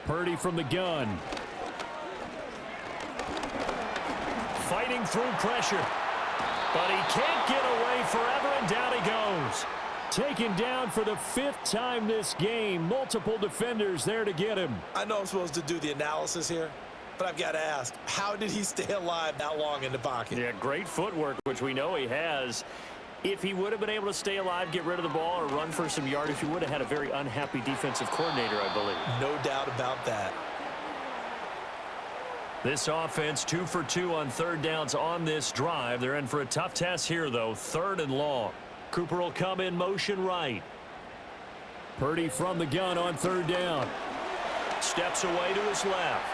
Purdy from the gun. Fighting through pressure. But he can't get away forever, and down he goes. Taken down for the 5th time this game. Multiple defenders there to get him. I know I'm supposed to do the analysis here, but I've got to ask, how did he stay alive that long in the pocket? Yeah, great footwork, which we know he has. If he would have been able to stay alive, get rid of the ball, or run for some yardage, he would have had a very unhappy defensive coordinator, I believe. No doubt about that. This offense 2 for 2 on 3rd downs on this drive. They're in for a tough test here, though. 3rd and long. Cooper will come in motion right. Purdy from the gun on 3rd down. Steps away to his left.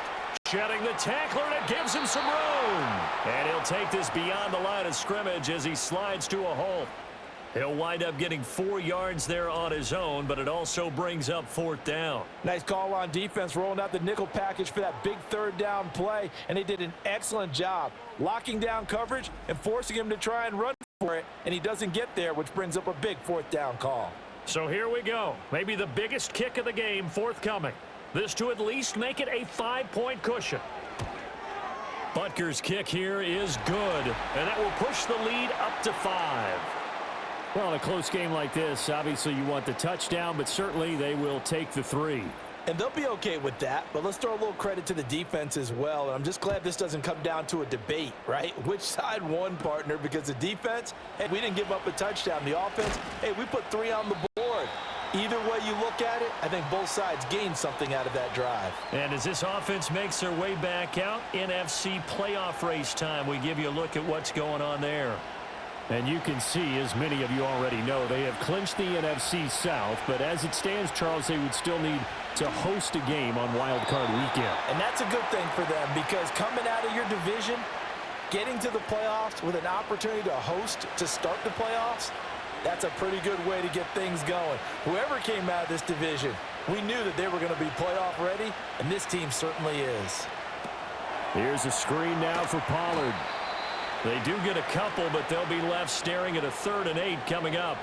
Shedding the tackler, and it gives him some room. And he'll take this beyond the line of scrimmage as he slides to a halt. He'll wind up getting 4 yards there on his own, but it also brings up 4th down. Nice call on defense, rolling out the nickel package for that big 3rd down play, and they did an excellent job locking down coverage and forcing him to try and run for it, and he doesn't get there, which brings up a big 4th down call. So here we go. Maybe the biggest kick of the game forthcoming. This to at least make it a 5-point cushion. Butker's kick here is good, and that will push the lead up to 5. Well, in a close game like this, obviously you want the touchdown, but certainly they will take the 3. And they'll be okay with that, but let's throw a little credit to the defense as well. And I'm just glad this doesn't come down to a debate, right? Which side won, partner? Because the defense, hey, we didn't give up a touchdown. The offense, hey, we put 3 on the board. Either way you look at it, I think both sides gained something out of that drive. And as this offense makes their way back out, NFC playoff race time, we give you a look at what's going on there. And you can see, as many of you already know, they have clinched the NFC South. But as it stands, Charles, they would still need to host a game on Wild Card Weekend. And that's a good thing for them, because coming out of your division, getting to the playoffs with an opportunity to host to start the playoffs, that's a pretty good way to get things going. Whoever came out of this division, we knew that they were going to be playoff ready, and this team certainly is. Here's a screen now for Pollard. They do get a couple, but they'll be left staring at a 3rd and 8 coming up.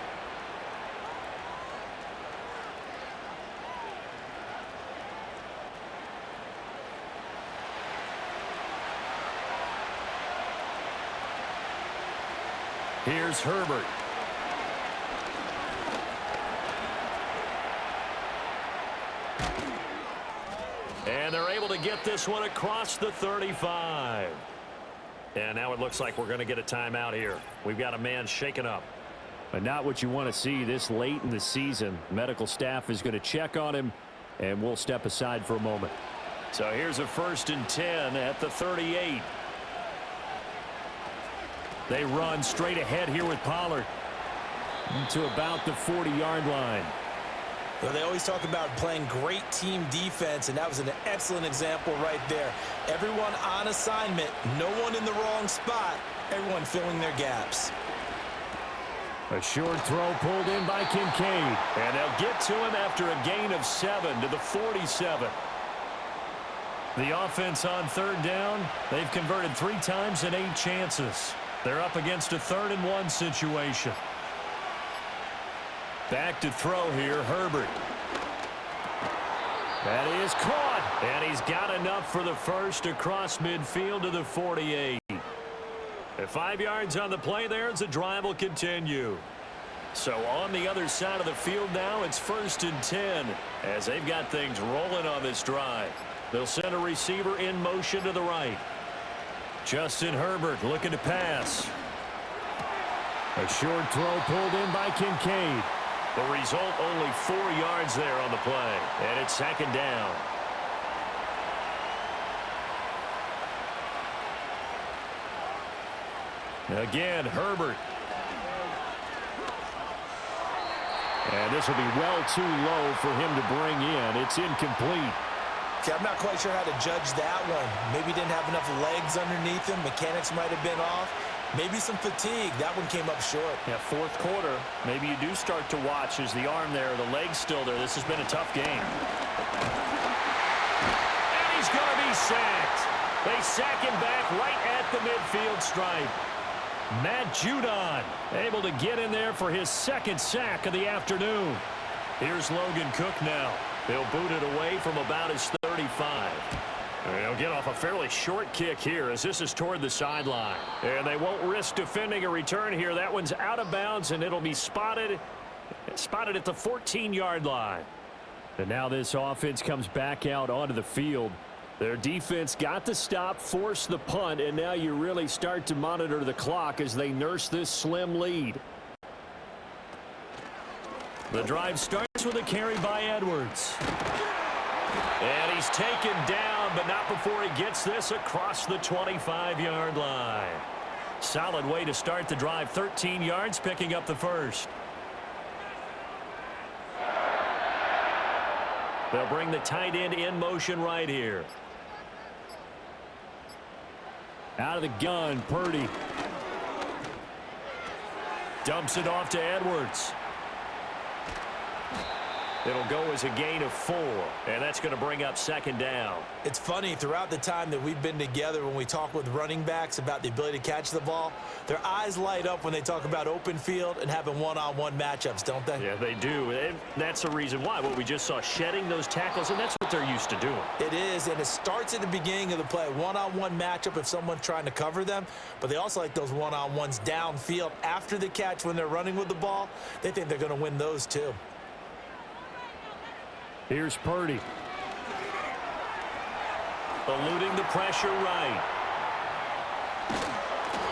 Here's Herbert. And they're able to get this one across the 35. And now it looks like we're going to get a timeout here. We've got a man shaken up. But not what you want to see this late in the season. Medical staff is going to check on him, and we'll step aside for a moment. So here's a 1st and 10 at the 38. They run straight ahead here with Pollard to about the 40-yard line. Well, they always talk about playing great team defense, and that was an excellent example right there. Everyone on assignment, no one in the wrong spot, everyone filling their gaps. A short throw pulled in by Kincaid. And they'll get to him after a gain of 7 to the 47. The offense on 3rd down, they've converted 3 times and 8 chances. They're up against a 3rd and 1 situation. Back to throw here, Herbert. That is caught, and he's got enough for the first across midfield to the 48. At 5 yards on the play there, as the drive will continue. So on the other side of the field now, it's 1st and 10, as they've got things rolling on this drive. They'll send a receiver in motion to the right. Justin Herbert looking to pass. A short throw pulled in by Kincaid. The result, only 4 yards there on the play. And it's 2nd down. Again, Herbert. And this will be well too low for him to bring in. It's incomplete. See, I'm not quite sure how to judge that one. Maybe he didn't have enough legs underneath him. Mechanics might have been off. Maybe some fatigue. That one came up short. Yeah, 4th quarter. Maybe you do start to watch as the arm there, the leg's still there. This has been a tough game. And he's going to be sacked. They sack him back right at the midfield stripe. Matt Judon able to get in there for his 2nd sack of the afternoon. Here's Logan Cook now. They'll boot it away from about his 35. They'll get off a fairly short kick here as this is toward the sideline. And they won't risk defending a return here. That one's out of bounds, and it'll be spotted at the 14-yard line. And now this offense comes back out onto the field. Their defense got the stop, forced the punt, and now you really start to monitor the clock as they nurse this slim lead. The drive starts with a carry by Edwards. And he's taken down, but not before he gets this across the 25-yard line. Solid way to start the drive. 13 yards, picking up the first. They'll bring the tight end in motion right here. Out of the gun, Purdy. Dumps it off to Edwards. It'll go as a gain of 4, and that's going to bring up 2nd down. It's funny, throughout the time that we've been together, when we talk with running backs about the ability to catch the ball, their eyes light up when they talk about open field and having one-on-one matchups, don't they? Yeah, they do. And that's the reason why. What we just saw, shedding those tackles, and that's what they're used to doing. It is, and it starts at the beginning of the play. One-on-one matchup if someone's trying to cover them, but they also like those one-on-ones downfield after the catch when they're running with the ball. They think they're going to win those too. Here's Purdy. eluding the pressure right.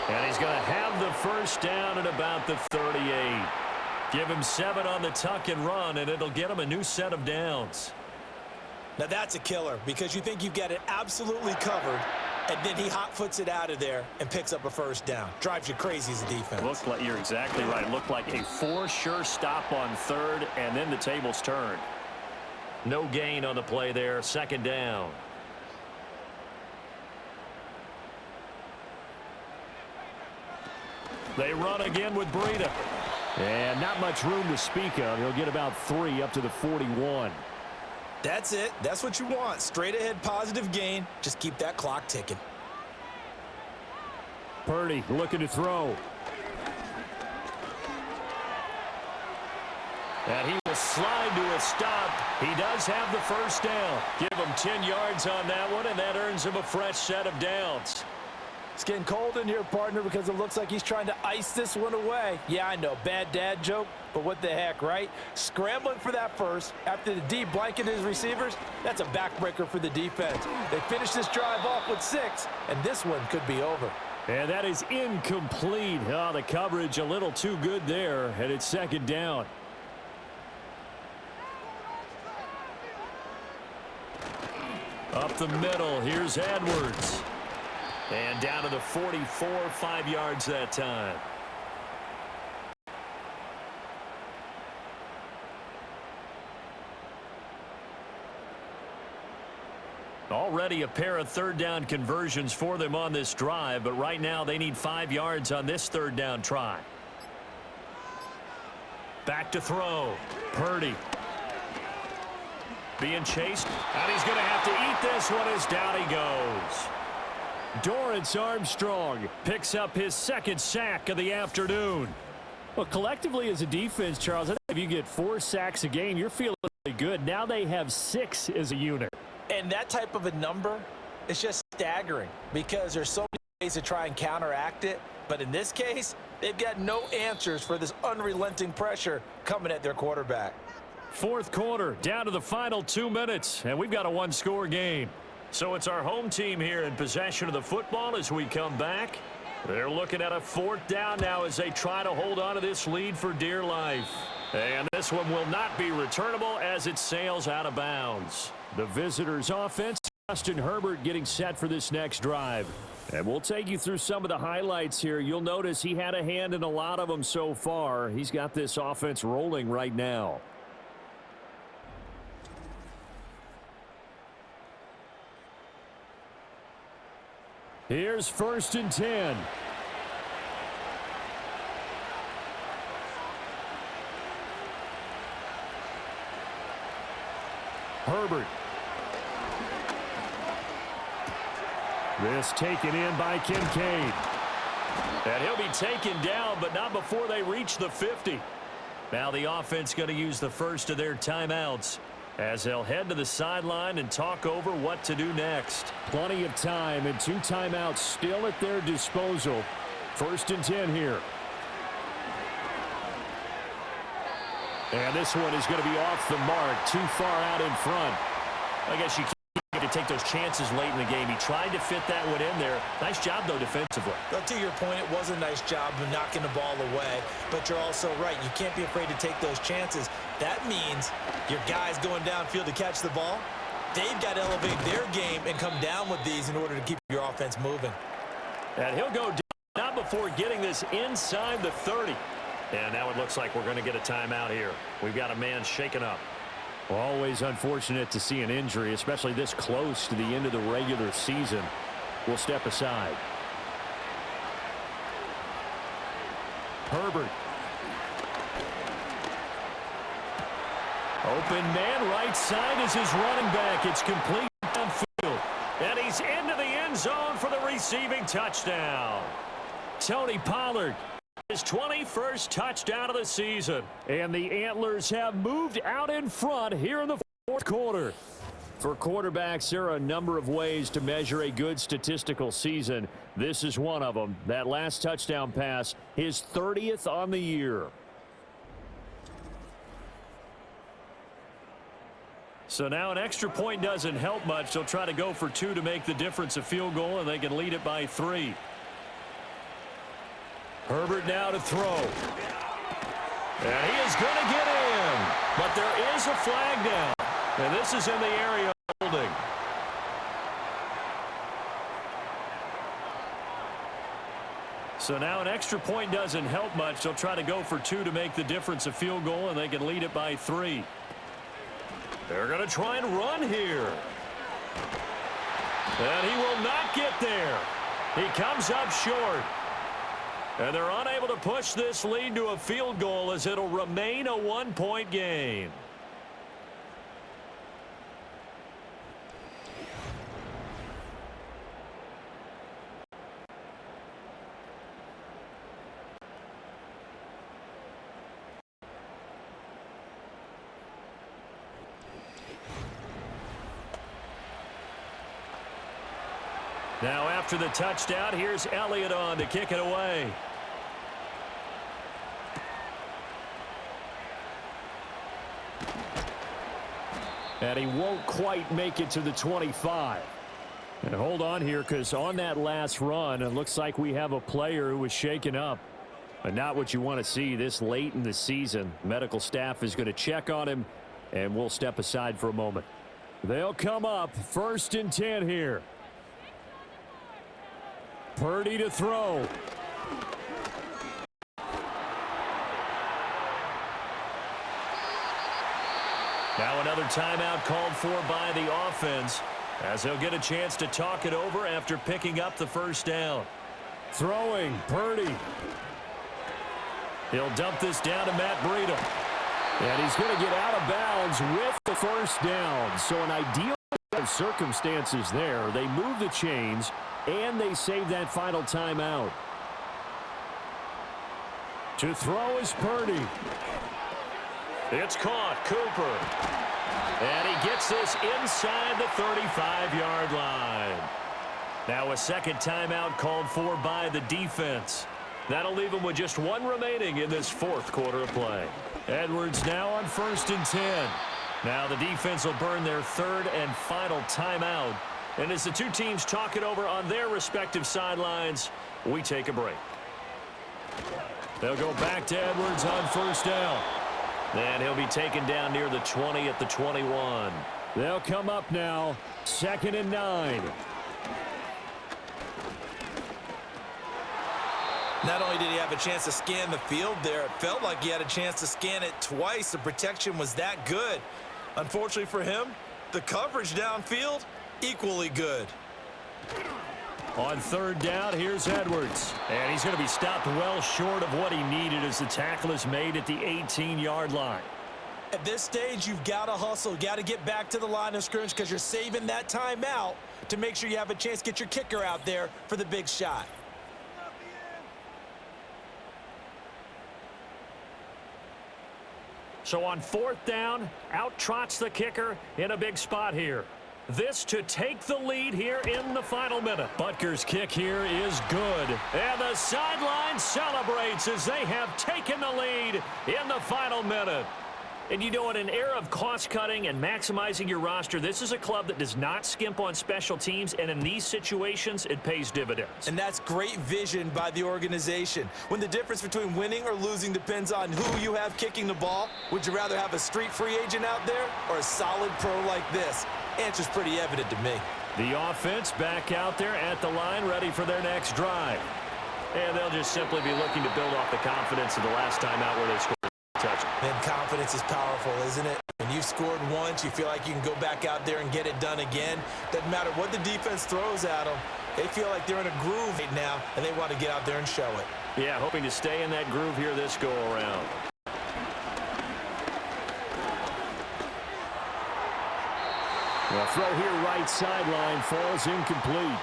And he's going to have the first down at about the 38. Give him 7 on the tuck and run, and it'll get him a new set of downs. Now that's a killer because you think you've got it absolutely covered, and then he hot-foots it out of there and picks up a first down. Drives you crazy as a defense. Looked like, you're exactly right. It looked like a for-sure stop on third, and then the tables turned. No gain on the play there. Second down. They run again with Breida. And not much room to speak of. He'll get about 3 up to the 41. That's it. That's what you want. Straight ahead positive gain. Just keep that clock ticking. Purdy looking to throw. And he will slide to a stop. He does have the first down. Give him 10 yards on that one, and that earns him a fresh set of downs. It's getting cold in here, partner, because it looks like he's trying to ice this one away. Yeah, I know, bad dad joke, but what the heck, right? Scrambling for that first after the D blanketed his receivers, that's a backbreaker for the defense. They finish this drive off with 6, and this one could be over. And that is incomplete. Oh, the coverage a little too good there, and it's second down. Up the middle, here's Edwards. And down to the 44, 5 yards that time. Already a pair of third down conversions for them on this drive, but right now they need 5 yards on this third down try. Back to throw. Purdy. Being chased, and he's going to have to eat this one as down he goes. Dorrance Armstrong picks up his second sack of the afternoon. Well, collectively as a defense, Charles, I think if you get 4 sacks a game, you're feeling really good. Now they have 6 as a unit. And that type of a number is just staggering because there's so many ways to try and counteract it. But in this case, they've got no answers for this unrelenting pressure coming at their quarterback. Fourth quarter, down to the final 2 minutes, and we've got a one-score game. So it's our home team here in possession of the football as we come back. They're looking at a 4th down now as they try to hold on to this lead for dear life. And this one will not be returnable as it sails out of bounds. The visitors' offense, Justin Herbert getting set for this next drive. And we'll take you through some of the highlights here. You'll notice he had a hand in a lot of them so far. He's got this offense rolling right now. Here's 1st and 10. Herbert. This taken in by Kincaid. And he'll be taken down, but not before they reach the 50. Now the offense going to use the first of their timeouts as they'll head to the sideline and talk over what to do next. Plenty of time and 2 timeouts still at their disposal. 1st and 10 here. And this one is going to be off the mark, too far out in front. I guess you can't take those chances late in the game. He tried to fit that one in there. Nice job, though, defensively. But to your point, it was a nice job of knocking the ball away. But you're also right. You can't be afraid to take those chances. That means your guys going downfield to catch the ball, they've got to elevate their game and come down with these in order to keep your offense moving. And he'll go down not before getting this inside the 30. And now it looks like we're going to get a timeout here. We've got a man shaken up. Always unfortunate to see an injury, especially this close to the end of the regular season. We'll step aside. Herbert. Open man, right side is his running back. It's complete downfield. And he's into the end zone for the receiving touchdown. Tony Pollard, his 21st touchdown of the season. And the Antlers have moved out in front here in the 4th quarter. For quarterbacks, there are a number of ways to measure a good statistical season. This is one of them. That last touchdown pass, his 30th on the year. So now an extra point doesn't help much. They'll try to go for 2 to make the difference a field goal, and they can lead it by 3. Herbert now to throw. And he is going to get in. But there is a flag down. And this is in the area of holding. So now an extra point doesn't help much. They'll try to go for 2 to make the difference a field goal, and they can lead it by 3. They're going to try and run here. And he will not get there. He comes up short. And they're unable to push this lead to a field goal as it'll remain a 1-point game. Now after the touchdown, here's Elliott on to kick it away. And he won't quite make it to the 25. And hold on here, because on that last run, it looks like we have a player who was shaken up. And not what you want to see this late in the season. Medical staff is going to check on him, and we'll step aside for a moment. They'll come up 1st and 10 here. Purdy to throw. Now another timeout called for by the offense, as they'll get a chance to talk it over after picking up the first down. Throwing, Purdy. He'll dump this down to Matt Breida. And he's going to get out of bounds with the first down. So an ideal set of circumstances there. They move the chains, and they save that final timeout. To throw is Purdy. It's caught, Cooper. And he gets this inside the 35-yard line. Now a second timeout called for by the defense. That'll leave him with just 1 remaining in this 4th quarter of play. Edwards now on 1st and 10. Now the defense will burn their 3rd and final timeout. And as the two teams talk it over on their respective sidelines, we take a break. They'll go back to Edwards on 1st down. And he'll be taken down near the 20 at the 21. They'll come up now, 2nd and 9. Not only did he have a chance to scan the field there, it felt like he had a chance to scan it twice. The protection was that good. Unfortunately for him, the coverage downfield, equally good. On 3rd down, here's Edwards. And he's going to be stopped well short of what he needed as the tackle is made at the 18-yard line. At this stage, you've got to hustle. Got to get back to the line of scrimmage because you're saving that timeout to make sure you have a chance to get your kicker out there for the big shot. So on 4th down, out trots the kicker in a big spot here. This to take the lead here in the final minute. Butker's kick here is good. And the sideline celebrates as they have taken the lead in the final minute. And you know, in an era of cost-cutting and maximizing your roster, this is a club that does not skimp on special teams, and in these situations, it pays dividends. And that's great vision by the organization. When the difference between winning or losing depends on who you have kicking the ball, would you rather have a street free agent out there or a solid pro like this? Answer's pretty evident to me. The offense back out there at the line, ready for their next drive. And they'll just simply be looking to build off the confidence of the last time out where they scored. And confidence is powerful, isn't it? When you've scored once, you feel like you can go back out there and get it done again. Doesn't matter what the defense throws at them. They feel like they're in a groove right now, and they want to get out there and show it. Yeah, hoping to stay in that groove here this go-around. The throw here right sideline falls incomplete.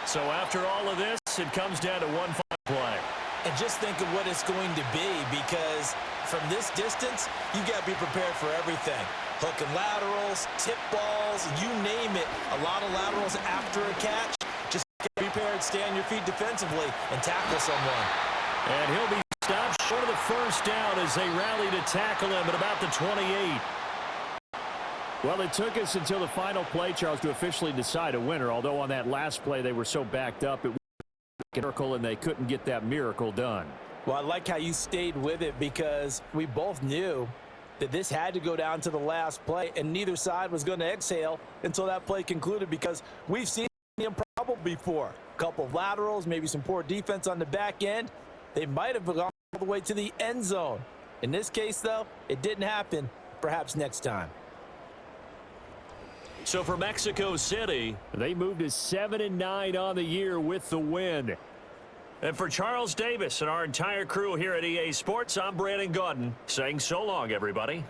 So after all of this, it comes down to one final play. And just think of what it's going to be, because from this distance, you've got to be prepared for everything. Hook and laterals, tip balls, you name it. A lot of laterals after a catch. Just get prepared, stay on your feet defensively, and tackle someone. And he'll be stopped short of the first down as they rally to tackle him at about the 28. Well, it took us until the final play, Charles, to officially decide a winner, although on that last play they were so backed up it was a miracle and they couldn't get that miracle done. Well, I like how you stayed with it because we both knew that this had to go down to the last play, and neither side was going to exhale until that play concluded because we've seen the improbable before. A couple of laterals, maybe some poor defense on the back end. They might have gone all the way to the end zone. In this case, though, it didn't happen. Perhaps next time. So for Mexico City, they moved to 7-9 on the year with the win. And for Charles Davis and our entire crew here at EA Sports, I'm Brandon Gaudin saying so long, everybody.